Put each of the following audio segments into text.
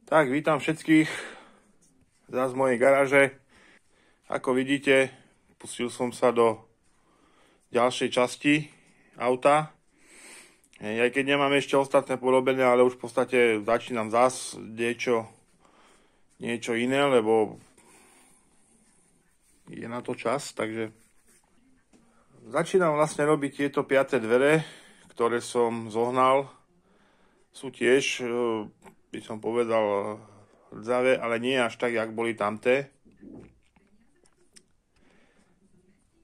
Tak, vítam všetkých zás z mojej garáže. Ako vidíte, pustil som sa do ďalšej časti auta. Aj keď nemám ešte ostatné porobené, ale už v podstate začínam zás niečo iné, lebo je na to čas, takže začínam vlastne robiť tieto 5. dvere, ktoré som zohnal. Sú tiež, by som povedal, rdzavé, ale nie až tak, jak boli tamté.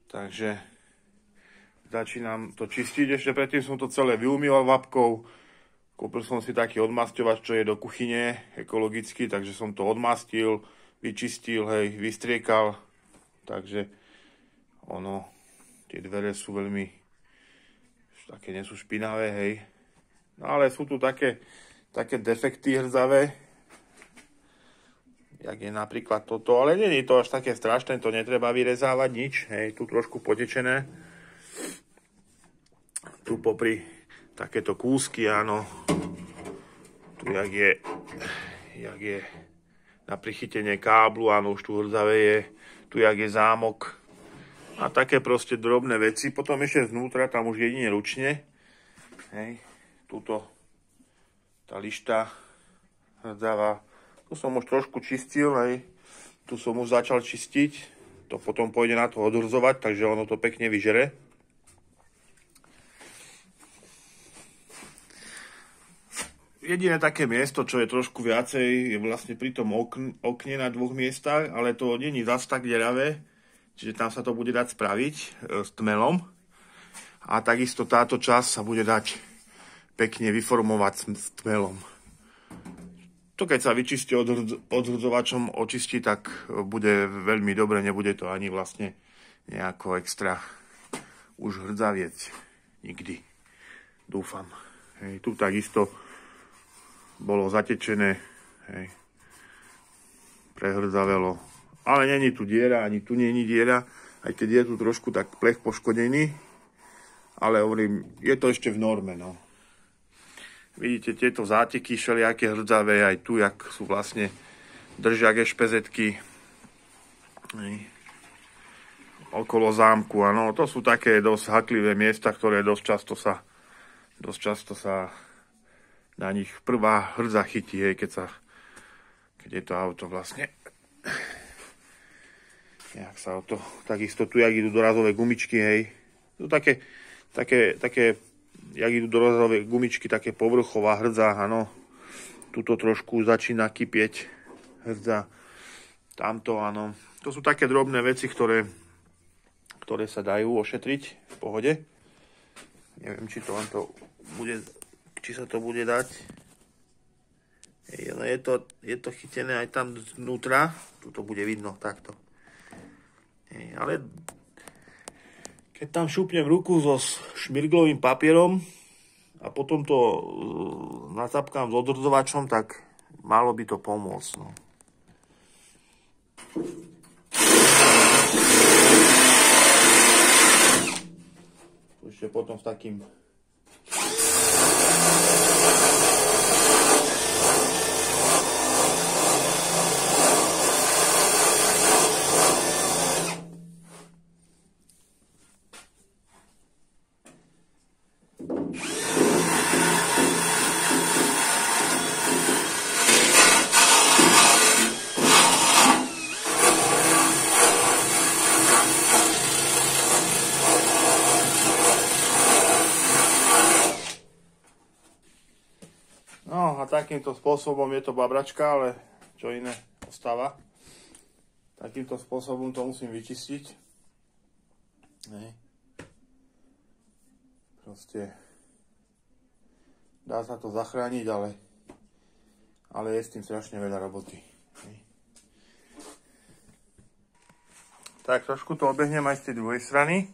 Takže začínam to čistiť. Ešte predtým som to celé vyumýval vapkou. Kúpil som si taký odmasťovač, čo je do kuchyne, ekologický, takže som to odmastil, vyčistil, vystriekal. Takže tie dvere sú veľmi, také nie sú špinavé, hej. No ale sú tu také defekty hrzavé, jak je napríklad toto, ale nie je to až také strašné, to netreba vyrezávať nič, hej, tu trošku potečené. Tu popri takéto kúsky, áno, tu jak je na prichytenie káblu, áno, už tu hrzavé je, tu jak je zámok a také proste drobné veci. Potom ešte znútra, tam už jedine ručne, hej. Tuto tá lišta hrdzavá. Tu som už trošku čistil, hej. Tu som už začal čistiť. To potom pôjde na to odhrzovať, takže ono to pekne vyžere. Jediné také miesto, čo je trošku viacej, je vlastne pri tom okne na 2 miestach, ale to není zas tak deravé, čiže tam sa to bude dať spraviť s tmelom. A takisto táto časť sa bude dať pekne vyformovať s tmelom. To keď sa vyčistí odhrdzovačom očistí, tak bude veľmi dobre, nebude to ani vlastne nejako extra už hrdzavieť nikdy. Dúfam. Hej, tu takisto bolo zatečené, hej, prehrzavelo. Ale není tu diera, ani tu není diera, aj keď je tu trošku tak plech poškodený, ale hovorím, je to ešte v norme, no. Vidíte tieto záteky všelijaké hrdavé, aj tu, jak sú vlastne držiak ešpezetky okolo zámku. Áno, to sú také dosť haklivé miesta, ktoré dosť často sa na nich prvá hrdza chytí, hej, keď je to auto vlastne. Jak sa auto, takisto tu, jak idú dorazové gumičky, hej. To také jak idú dorazové gumičky, také povrchová hrdza, áno. Tuto trošku začína kypieť hrdza. Tamto, áno. To sú také drobné veci, ktoré sa dajú ošetriť v pohode. Neviem, či sa to bude dať. Je to chytené aj tam znútra. Tuto bude vidno takto. Ale keď tam šupnem ruku so šmirglovým papierom a potom to nacapkám s odhrdzovačom, tak malo by to pomôcť. No. Ešte potom s takým takýmto spôsobom je to babračka, ale čo iné ostáva. Takýmto spôsobom to musím vyčistiť. Proste dá sa to zachrániť, ale je s tým strašne veľa roboty. Tak, trošku to obehnem aj z tej druhej strany.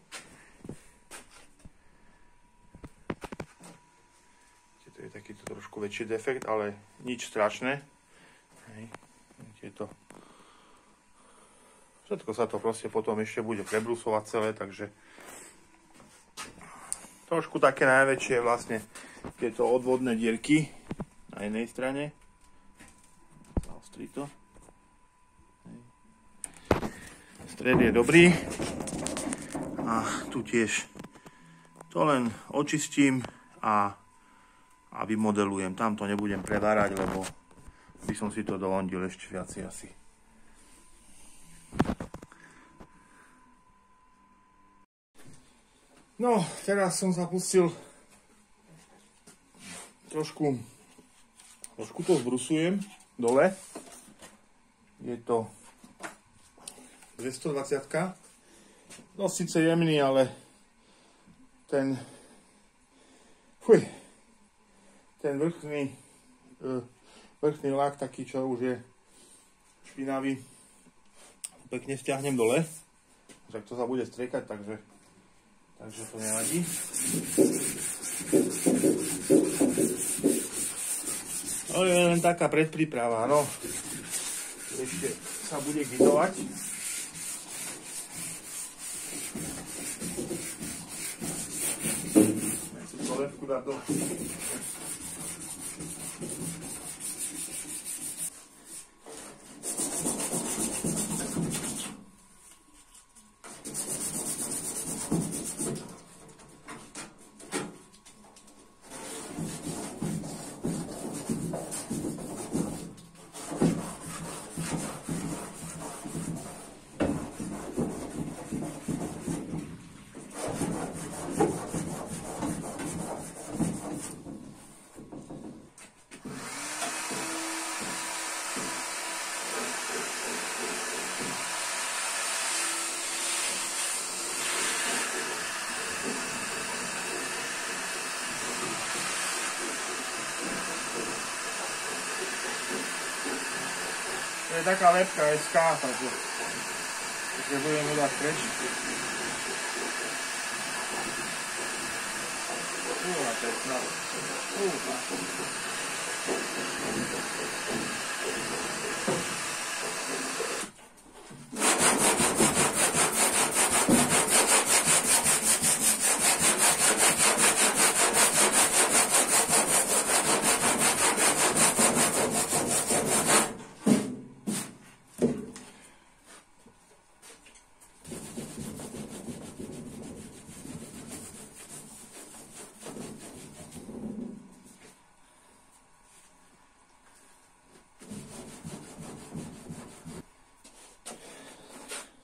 Takýto trošku väčší defekt, ale nič strašné. Všetko sa to proste potom ešte bude prebrusovať celé, takže trošku také najväčšie vlastne tieto odvodné dierky na jednej strane. Ostri to. Stred je dobrý. A tu tiež to len očistím a vymodelujem. Tam to nebudem prevárať, lebo by som si to dolondil ešte viacej asi. No, teraz som sa pustil trošku to zbrusujem dole. Je to 220. No síce jemný, ale ten vrchný lak taký, čo už je špinavý, pekne stiahnem dole. Tak to sa bude striekať, takže to nevadí. No je len taká predpríprava, no. Ešte sa bude gitovať. Nechcem to lepku dať do... To je taká lepka SK, takže budeme dať preč. Pekná.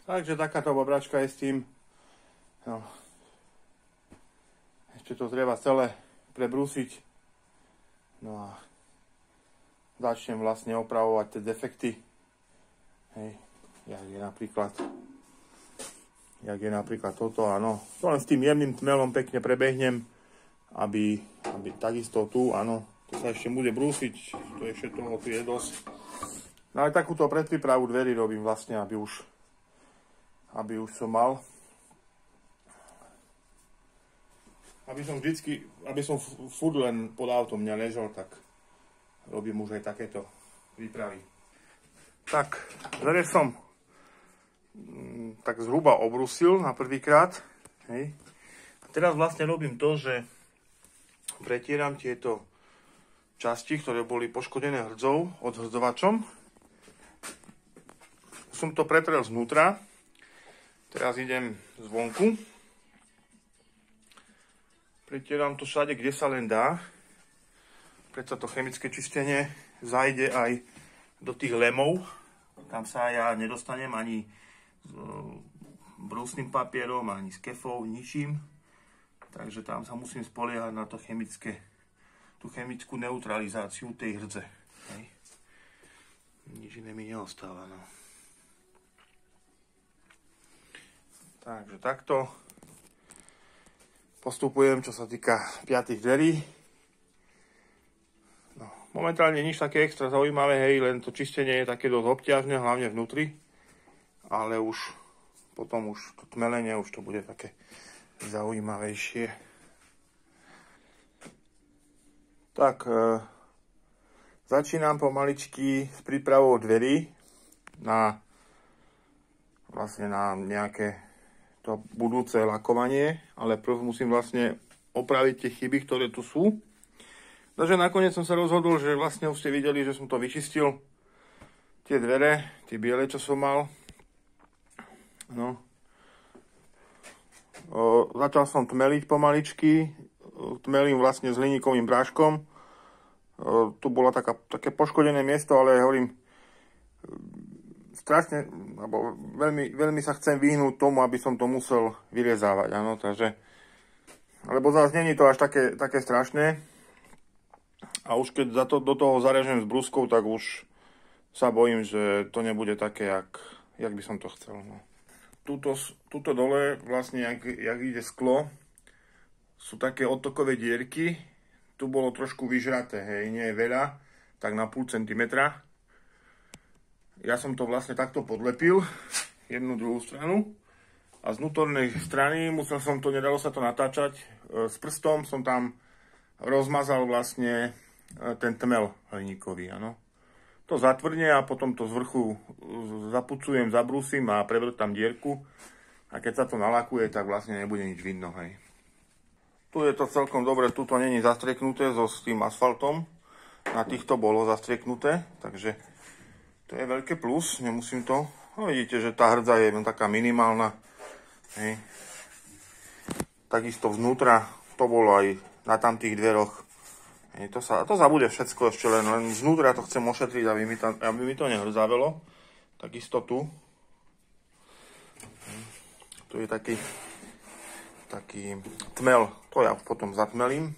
Takže takáto bobračka je s tým. No. Ešte to treba celé prebrúsiť. No a začnem vlastne opravovať tie defekty. Hej, jak je napríklad toto, áno. To len s tým jemným tmelom pekne prebehnem, aby takisto tu, áno, to sa ešte bude brúsiť, to ešte toho tu je dosť. No ale takúto predprípravu dverí robím vlastne, aby už som mal, aby som furt len pod autom neležal, tak robím už aj takéto prípravy. Tak, dvere som tak zhruba obrusil na prvýkrát. Hej. A teraz vlastne robím to, že pretieram tieto časti, ktoré boli poškodené hrdzou od hrdzovačom. Som to pretrel znútra. Teraz idem zvonku. Pretieram to všade, kde sa len dá. Preto to chemické čistenie zajde aj do tých lemov. Tam sa ja nedostanem ani s brúsnym papierom, ani s kefou, ničím. Takže tam sa musím spoliehať na to tú chemickú neutralizáciu tej hrdze. Hej. Nič iné mi neostáva, no. Takže takto postupujem, čo sa týka 5 dverí. No, momentálne nič také extra zaujímavé, hej, len to čistenie je také dosť obťažné, hlavne vnútri. Ale už potom to tmelenie už to bude také zaujímavejšie. Tak, začínam pomaličky s prípravou dverí na nejaké to budúce lakovanie, ale prv musím vlastne opraviť tie chyby, ktoré tu sú. Takže nakoniec som sa rozhodol, že vlastne už ste videli, že som to vyčistil. tie dvere, tie biele, čo som mal. No. Začal som tmeliť pomaličky. Tmelím vlastne s hliníkovým práškom. Tu bolo také poškodené miesto, ale hovorím, strašne, alebo veľmi sa chcem vyhnúť tomu, aby som to musel vyrezávať, áno, takže, lebo zase není to až také strašné. A už keď do toho zarežem s brúskou, tak už sa bojím, že to nebude také, jak by som to chcel. No. Tuto dole, vlastne, jak ide sklo, sú také odtokové dierky. Tu bolo trošku vyžraté, hej, nie je veľa, tak na 0,5 cm. Ja som to vlastne takto podlepil, jednu druhú stranu. A z vnútornej strany nedalo sa to natáčať. S prstom som tam rozmazal vlastne ten tmel hliníkový, áno. To zatvrdne a potom to z vrchu zapucujem, zabrúsim a prevrtám dierku. A keď sa to nalakuje, tak vlastne nebude nič vidno, hej. Tu je to celkom dobre, tu to není zastrieknuté s tým asfaltom. Na týchto bolo zastrieknuté, takže to je veľké plus, nemusím to. No vidíte, že tá hrdza je taká minimálna, hej. Takisto vnútra, to bolo aj na tamtých dveroch. To sa bude všetko ešte len znútra to chcem ošetriť, aby mi to nehrzavelo. Takisto tu. Tu je taký tmel, to ja potom zatmelím.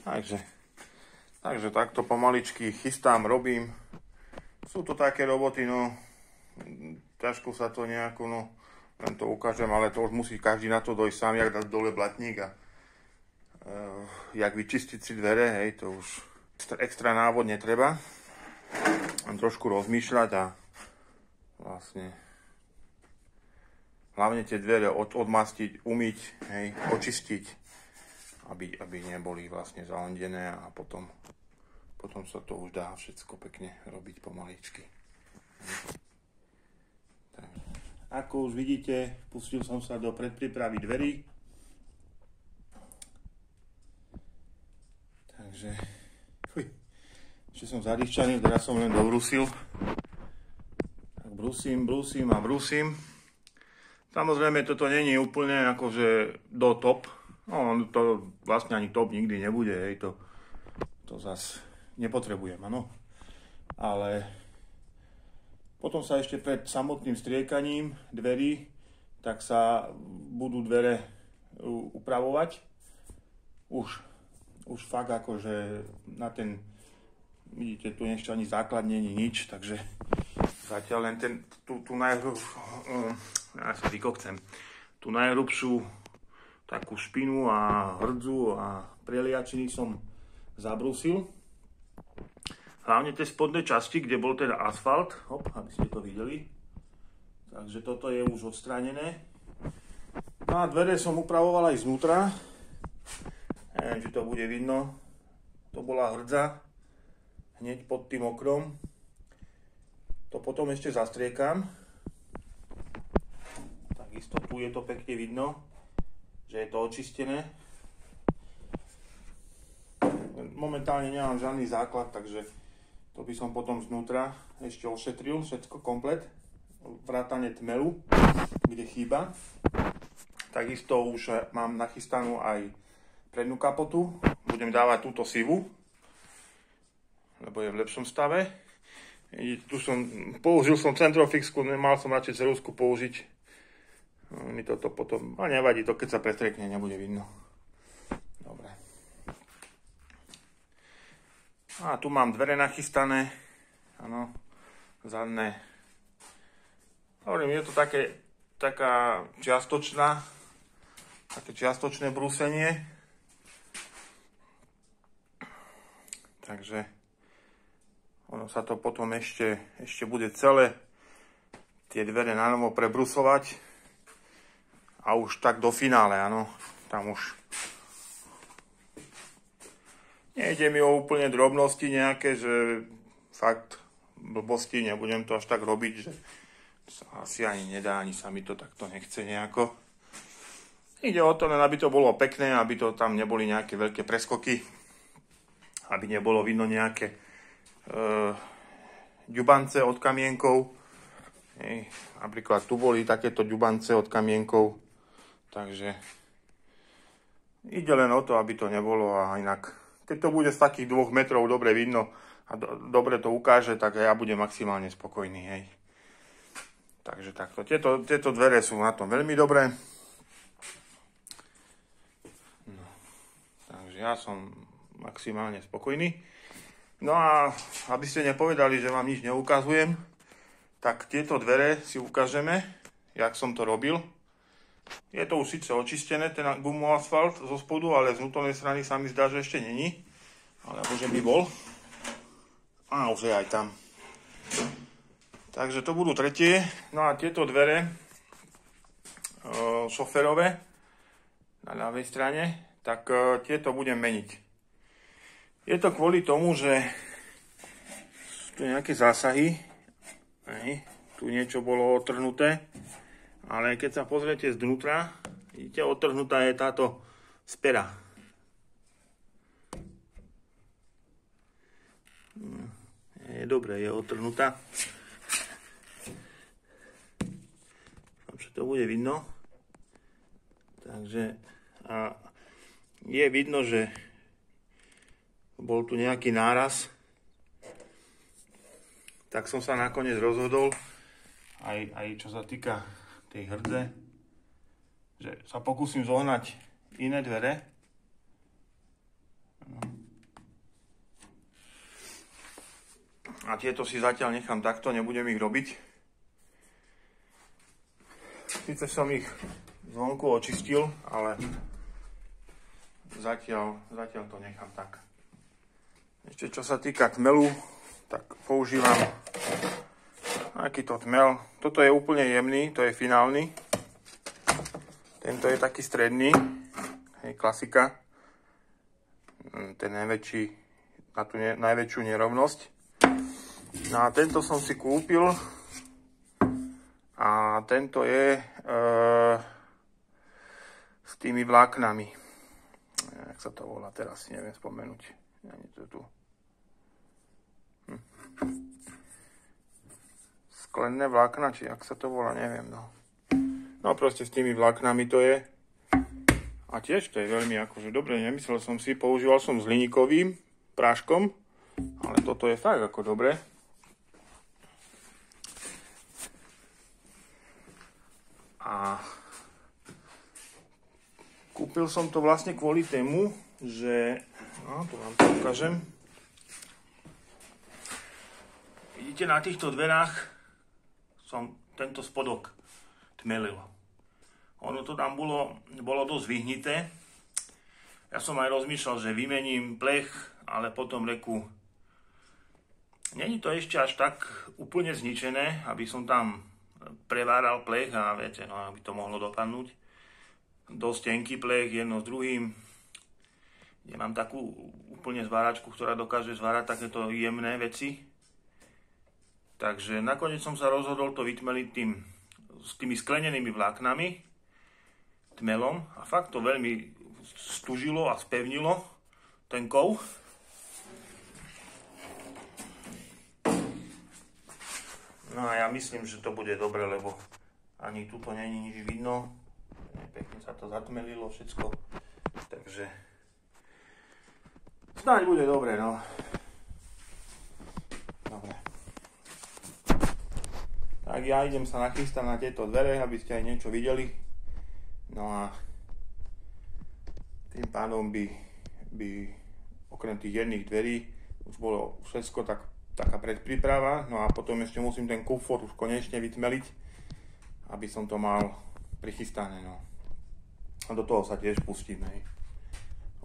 Takže takto pomaličky chystám, robím. Sú to také roboty, no ťažko sa to nejako, no len to ukážem, ale to už musí každý na to dojsť sám, jak dať dole blatník a jak vyčistiť si dvere, hej, to už extra návod netreba. Len trošku rozmýšľať a vlastne hlavne tie dvere odmastiť, umyť, hej, očistiť, aby neboli vlastne zalendené a potom sa to už dá všetko pekne robiť pomaličky. Tak. Ako už vidíte, pustil som sa do predprípravy dverí. Takže, ešte som zadýščaný, teraz som len dobrúsil. Tak brúsim a brúsim. Samozrejme, toto není úplne akože do top. No, to vlastne ani top nikdy nebude, hej, to zas nepotrebujem, áno. Ale potom sa ešte pred samotným striekaním dverí, tak sa budú dvere upravovať. Už fakt akože na ten, vidíte, tu ešte ani základ nie je nič, takže zatiaľ len tú najhrubšiu takú špinu a hrdzu a preliačiny som zabrúsil. Hlavne tie spodné časti, kde bol ten asfalt, aby ste to videli. Takže toto je už odstránené. No a dvere som upravoval aj znútra. Neviem, či to bude vidno. To bola hrdza hneď pod tým okrom. To potom ešte zastriekam. Takisto tu je to pekne vidno, že je to očistené. Momentálne nemám žiadny základ, takže to by som potom znútra ešte ošetril všetko komplet. Vrátane tmelu, kde chýba. Takisto už mám nachystanú aj prednú kapotu. Budem dávať túto sivu, lebo je v lepšom stave. Tu použil som centrofixku, nemal som radšej ceruzku použiť. Mi toto potom, a nevadí to, keď sa prestriekne, nebude vidno. Dobre. A tu mám dvere nachystané, áno, zadné. Hovorím, je to taká čiastočné brúsenie. Takže ono sa to potom ešte bude celé tie dvere na novo prebrusovať a už tak do finále, áno, tam už nejde mi o úplne drobnosti nejaké, že fakt blbosti, nebudem to až tak robiť, že sa asi ani nedá, ani sa mi to takto nechce nejako. Ide o to len, aby to bolo pekné, aby to tam neboli nejaké veľké preskoky, aby nebolo vidno nejaké ďubance od kamienkov. Hej. Napríklad tu boli takéto ďubance od kamienkov. Takže ide len o to, aby to nebolo a inak. Keď to bude z takých 2 metrov dobre vidno a dobre to ukáže, tak ja budem maximálne spokojný. Hej. Takže takto. Tieto dvere sú na tom veľmi dobré. No. Takže ja som maximálne spokojný. No a aby ste nepovedali, že vám nič neukazujem, tak tieto dvere si ukážeme, jak som to robil. Je to už síce očistené, ten gumoasfalt zo spodu, ale z vnútornej strany sa mi zdá, že ešte není. Alebo že by bol. A už je aj tam. Takže to budú tretie. No a tieto dvere šoferové na ľavej strane, tak tieto budem meniť. Je to kvôli tomu, že sú tu nejaké zásahy. Tu niečo bolo otrhnuté. Ale keď sa pozriete zdnútra, vidíte, odtrhnutá je táto spera. Je dobre, je odtrhnutá. Dúfam, že to bude vidno. Takže a je vidno, že bol tu nejaký náraz. Tak som sa nakoniec rozhodol, aj čo sa týka tej hrdze, že sa pokúsim zohnať iné dvere. A tieto si zatiaľ nechám takto, nebudem ich robiť. Sice som ich zvonku očistil, ale zatiaľ to nechám tak. Ešte čo sa týka tmelu, tak používam akýto tmel. Toto je úplne jemný, to je finálny. Tento je taký stredný, hej, klasika. Ten najväčší, na tú najväčšiu nerovnosť. No a tento som si kúpil a tento je s tými vláknami. Jak sa to volá, teraz si neviem spomenúť. Ani to tu. Sklenné vlákna, či ak sa to volá, neviem. No proste s tými vláknami to je. A tiež to je veľmi akože dobre, nemyslel som si, používal som s hliníkovým práškom, ale toto je fakt ako dobre. A kúpil som to vlastne kvôli tému, že, no tu vám to ukážem. Vidíte, na týchto dverách som tento spodok tmelil. Ono to tam bolo dosť vyhnité. Ja som aj rozmýšľal, že vymením plech, ale potom reku, není to ešte až tak úplne zničené, aby som tam preváral plech a viete, no aby to mohlo dopadnúť. Dosť tenký plech, jedno s druhým. Ja mám takú úplne zváračku, ktorá dokáže zvárať takéto jemné veci. Takže nakoniec som sa rozhodol to vytmeliť s tými sklenenými vláknami, tmelom, a fakt to veľmi stužilo a spevnilo ten kov. No a ja myslím, že to bude dobre, lebo ani tuto není nič vidno. Pekne sa to zatmelilo všetko. Takže snáď bude dobre, no. Dobre. Tak ja idem sa nachystať na tieto dvere, aby ste aj niečo videli. No a tým pádom by okrem tých jedných dverí už bolo všetko taká predpríprava. No a potom ešte musím ten kufor už konečne vytmeliť, aby som to mal prichystané. No. A do toho sa tiež pustím. Hej.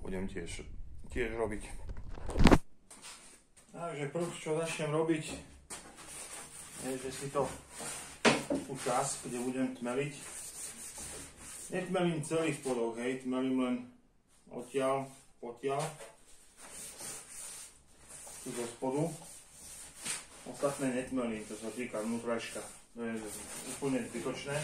Budem tiež robiť. Takže prvý, čo začnem robiť, je, že si to tú časť, kde budem tmeliť. Netmelím celý spodok, hej, tmelím len odtiaľ, potiaľ, tu zo spodu. Ostatné netmelím, čo sa týka vnútračka. To je úplne zbytočné.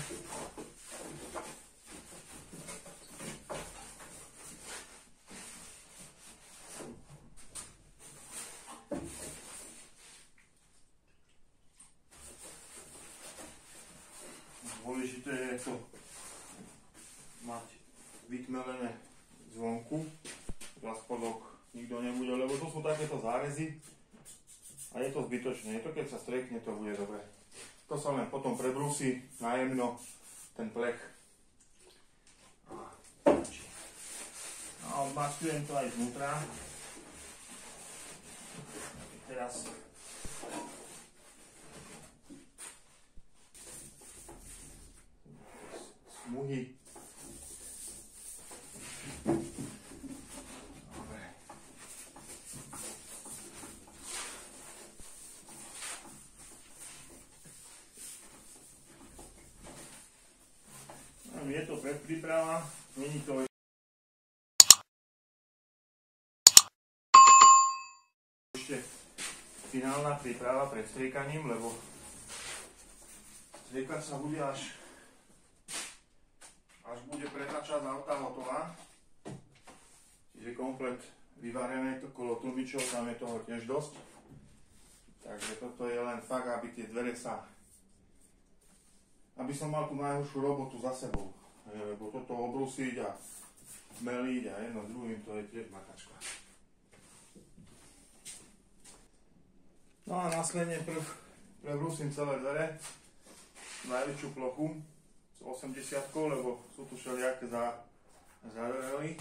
tieto zárezy a je to zbytočné. Je to, keď sa striekne, to bude dobre. To sa len potom prebrúsi najemno ten plech. A odmaskujem to aj znútra. Teraz smuhy. Dobre. Je to predpríprava, není to ešte finálna príprava pred striekaním, lebo striekať sa bude až bude predná časť auta hotová. Čiže komplet vyvarené to kolo tlmičov, tam je toho tiež dosť. Takže toto je len fakt, aby tie dvere sa... Aby som mal tú najhoršiu robotu za sebou. Lebo toto obrúsiť a meliť a jedno s druhým, to je tiež makačka. No a následne prebrúsim celé dvere, najväčšiu plochu s 80-kou, lebo sú tu všelijaké zarely.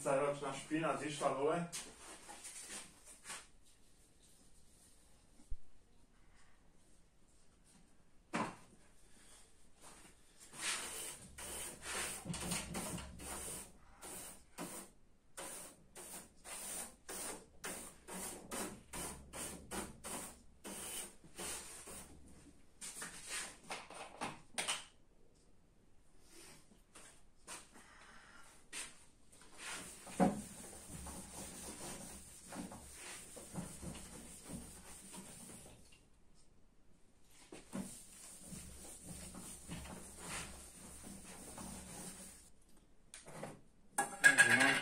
Ročná špina zišla dole.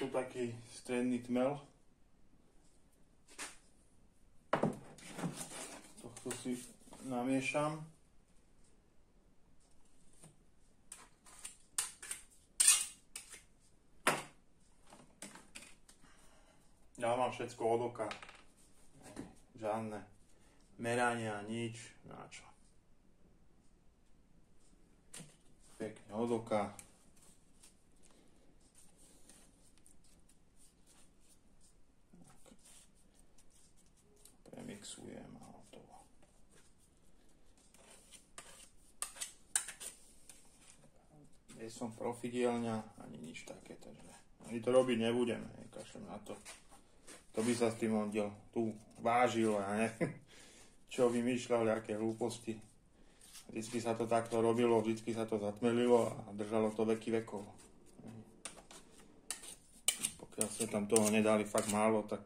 Tu taký stredný tmel. Tohto si namiešam. Ja mám všetko od oka. Žiadne merania, nič, na čo. Pekne od oka. Mixujem a hotovo. Nie som profidielňa ani nič také, takže ani to robiť nebudem, kašlem na to. To by sa s tým oddiel tu vážil a neviem, čo vymýšľal, aké hlúposti. Vždycky sa to takto robilo, vždycky sa to zatmelilo a držalo to veky vekov. Pokiaľ sa tam toho nedali fakt málo, tak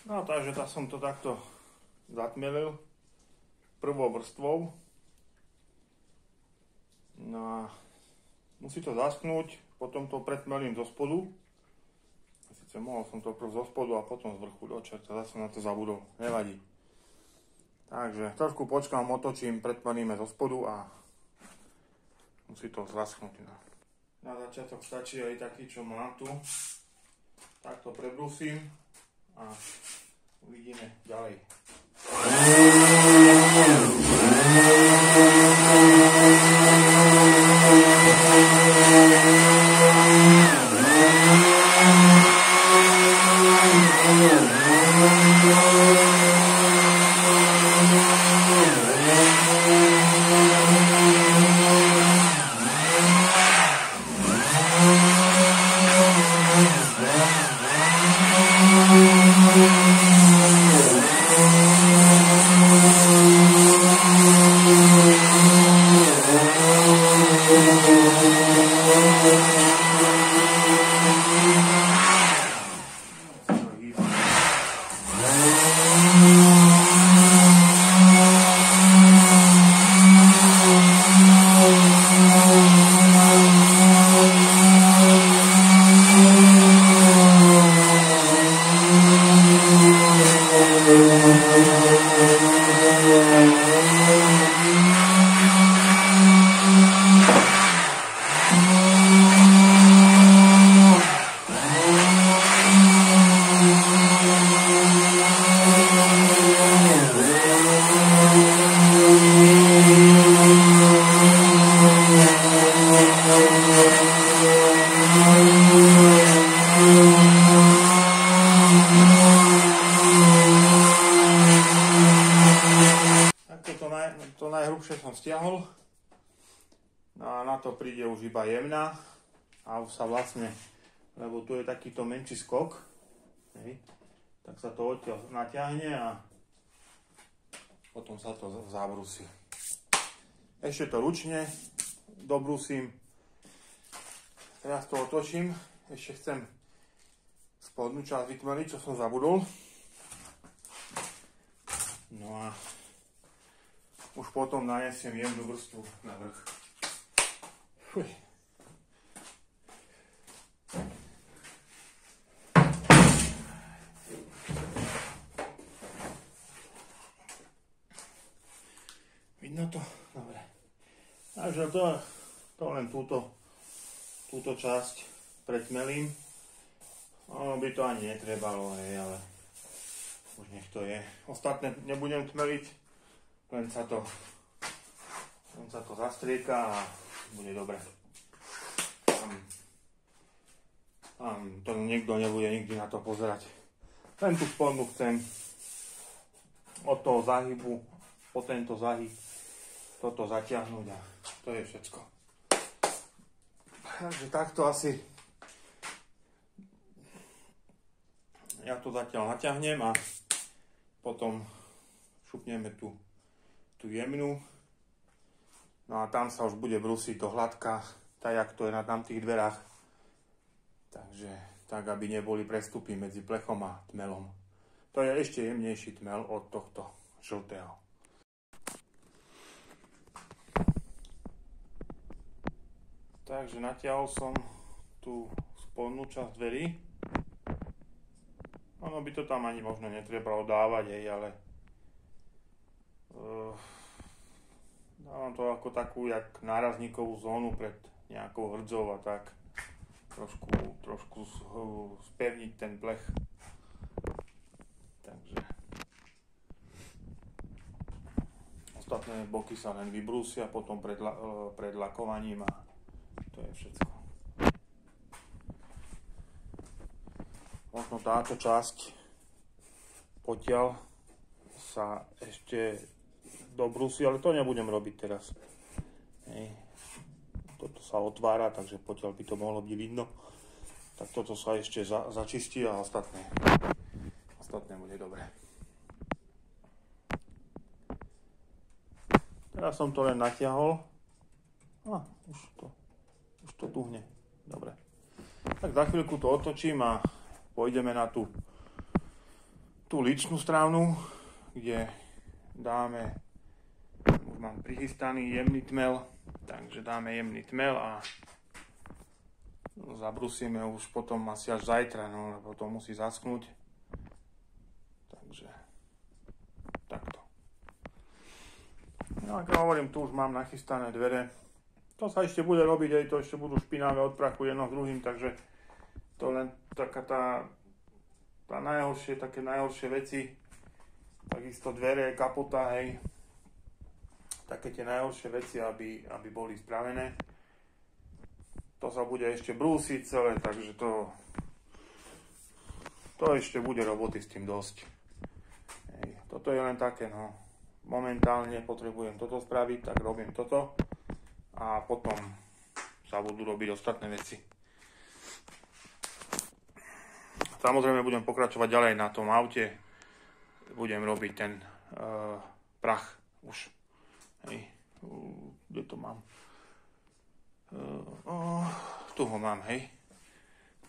No takže tak som to takto zatmelil prvou vrstvou. No a musí to zaschnúť, potom to pretmelím zo spodu. Sice mohol som to prv zo spodu a potom z vrchu do čerta, zase na to zabudol, nevadí. Takže trošku počkám, otočím, pretmelíme zo spodu a musí to zaschnúť. Na začiatok stačí aj taký, čo mám tu. Takto prebrusím a uvidíme ďalej. To najhrubšie som stiahol. No a na to príde už iba jemná. A už sa vlastne, lebo tu je takýto menší skok, hej, tak sa to odtiaľ natiahne a potom sa to zabrusí. Ešte to ručne dobrusím. Teraz to otočím. Ešte chcem spodnú časť vytmeliť, čo som zabudol. No a už potom nanesiem jemnú vrstvu na vrch. Fuj. Vidno to? Dobre. Takže to len túto časť pretmelím. Ono by to ani netrebalo, ale už nech to je. Ostatné nebudem tmeliť, len sa to zastrieka a bude dobre. To niekto nebude nikdy na to pozerať. Len tú spodnú chcem od toho zahybu po tento zahyb toto zatiahnuť a to je všetko. Takže takto asi ja to zatiaľ natiahnem a potom šupneme tú jemnú. No a tam sa už bude brúsiť to hladká, tak jak to je na tamtých dverách. Takže tak, aby neboli prestupy medzi plechom a tmelom. To je ešte jemnejší tmel od tohto žltého. Takže natiahol som tú spodnú časť dverí. Ono by to tam ani možno netrebalo dávať, ale dávam to ako takú jak nárazníkovú zónu pred nejakou hrdzou a tak trošku spevniť ten plech. Takže vlastne boky sa len vybrúsia potom pred lakovaním a to je všetko. Možno táto časť potiaľ sa ešte dobrúsi, ale to nebudem robiť teraz. Hej. Toto sa otvára, takže potiaľ by to mohlo byť vidno. Tak toto sa ešte začistí a ostatné bude dobre. Teraz som to len natiahol. Už to tuhne. Dobre. Tak za chvíľku to otočím a pôjdeme na tú ličnú strávnu, kde dáme, už mám prichystaný jemný tmel, takže dáme jemný tmel a zabrusíme už potom asi až zajtra, no lebo to musí zaschnúť. Takže takto. No ako hovorím, tu už mám nachystané dvere. To sa ešte bude robiť, aj to ešte budú špinavé od prachu jedno s druhým, takže to len taká tá najhoršie, také najhoršie veci, takisto dvere, kapota, hej, také tie najhoršie veci, aby boli spravené. To sa bude ešte brúsiť celé, takže to ešte bude roboty s tým dosť. Hej, toto je len také, no, momentálne potrebujem toto spraviť, tak robím toto a potom sa budú robiť ostatné veci. Samozrejme budem pokračovať ďalej na tom aute. Budem robiť ten prach už. Hej. Kde to mám? Tu ho mám, hej.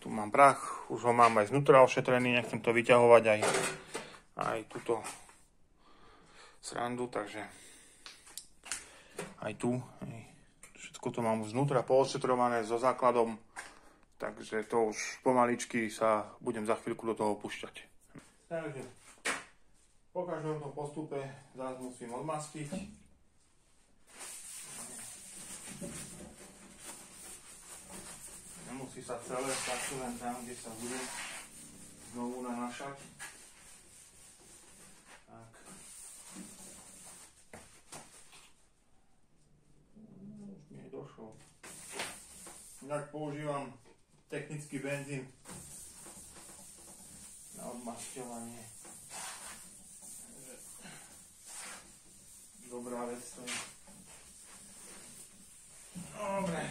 Tu mám prach. Už ho mám aj znútra ošetrený. Nechcem to vyťahovať aj túto srandu. Takže aj tu. Hej. Všetko to mám už znútra poošetrované so základom. Takže to už pomaličky sa budem za chvíľku do toho púšťať. Takže po každom tom postupe zás musím odmastiť. Nemusí sa celé, takto len tam, kde sa bude znovu nanášať. Tak. Už mi je došlo. Inak používam technický benzín na odmasťovanie. Dobrá vec to je. Dobre.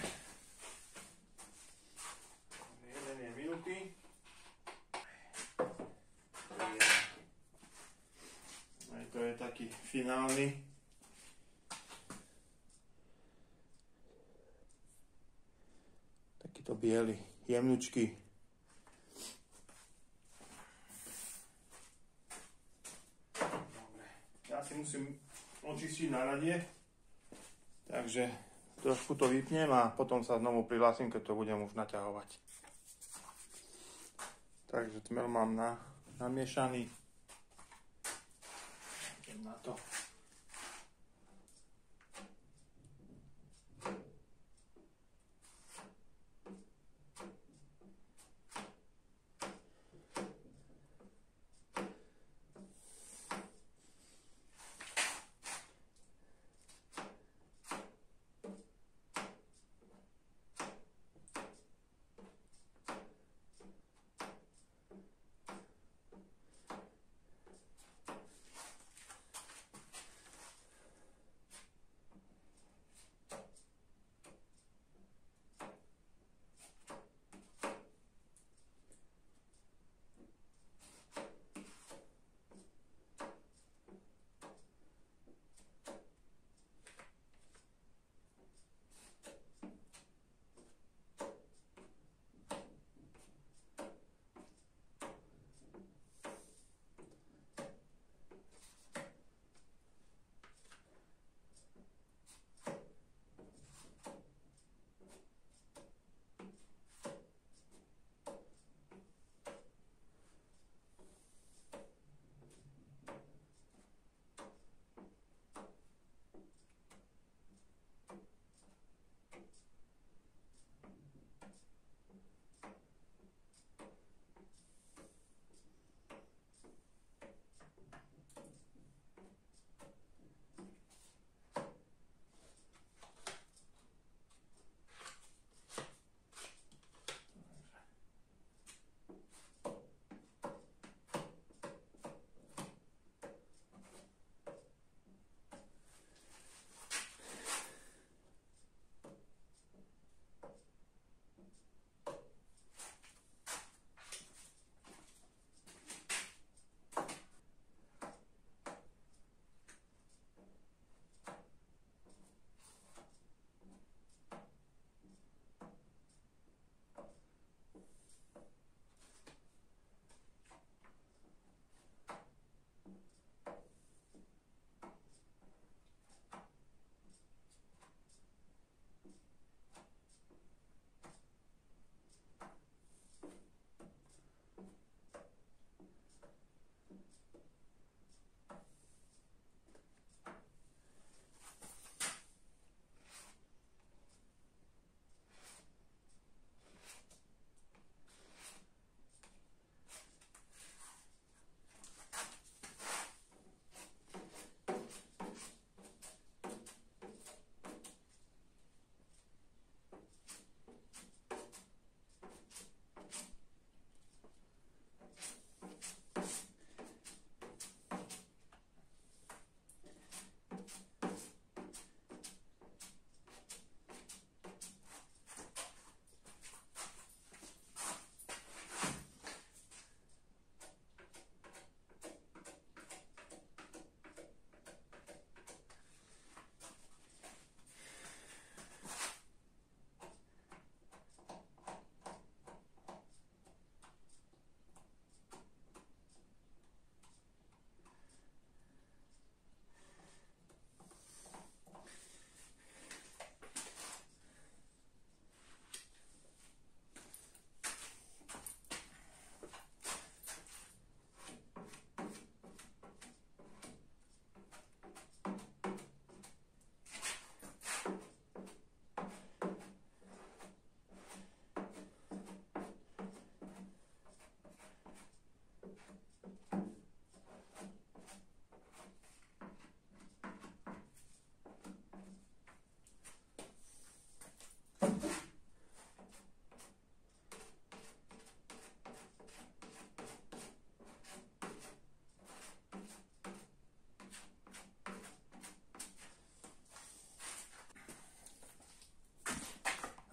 Jeden je minutý. Aj to je taký finálny. Takýto biely. Jemnučky. Dobre. Ja si musím očistiť náradie, takže trošku to vypnem a potom sa znovu prihlásim, keď to budem už naťahovať. Takže tmel mám namiešaný. Idem na to.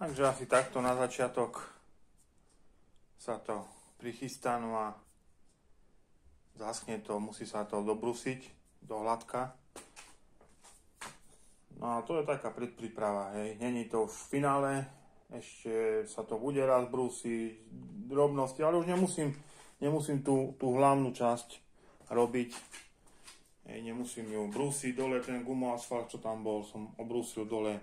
Takže asi takto na začiatok sa to prichystá, no a zaschne to, musí sa to dobrusiť do hladka. No a to je taká predpríprava, hej. Není to už v finále, ešte sa to bude raz brúsiť, drobnosti, ale už nemusím tú hlavnú časť robiť. Hej, nemusím ju brúsiť dole, ten gumoasfalt, čo tam bol, som obrúsil dole.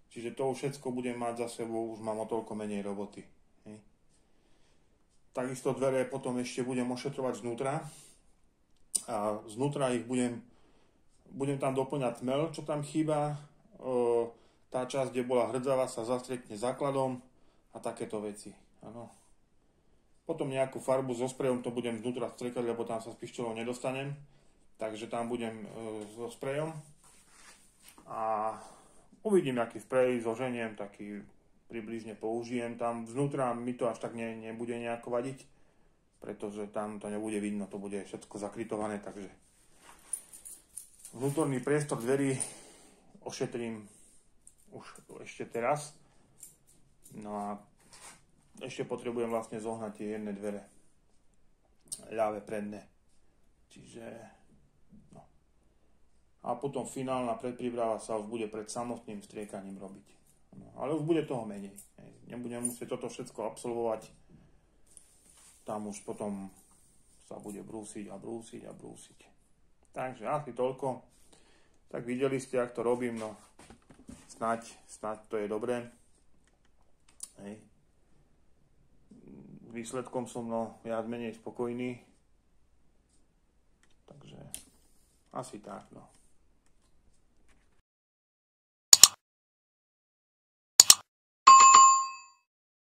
Čiže to všetko budem mať za sebou, už mám o toľko menej roboty. Hej. Takisto dvere potom ešte budem ošetrovať znútra. A znútra ich budem tam doplňať tmel, čo tam chýba. Tá časť, kde bola hrdzava, sa zastriekne základom a takéto veci. Ano. Potom nejakú farbu so sprejom to budem znútra striekať, lebo tam sa s pišťalou nedostanem. Takže tam budem so sprejom. A uvidím, aký sprej zoženiem, taký približne použijem. Tam vnútra mi to až tak nebude nejako vadiť, pretože tam to nebude vidno, to bude všetko zakrytované, takže vnútorný priestor dverí ošetrím už ešte teraz. No a ešte potrebujem vlastne zohnať tie jedné dvere, ľavé predné. Čiže no. A potom finálna predpríprava sa už bude pred samotným striekaním robiť. No, ale už bude toho menej. Nebudem musieť toto všetko absolvovať. Tam už potom sa bude brúsiť a brúsiť a brúsiť. Takže asi toľko. Tak videli ste, jak to robím, no snáď to je dobré. Hej. Výsledkom som viac menej spokojný. Takže asi tak, no.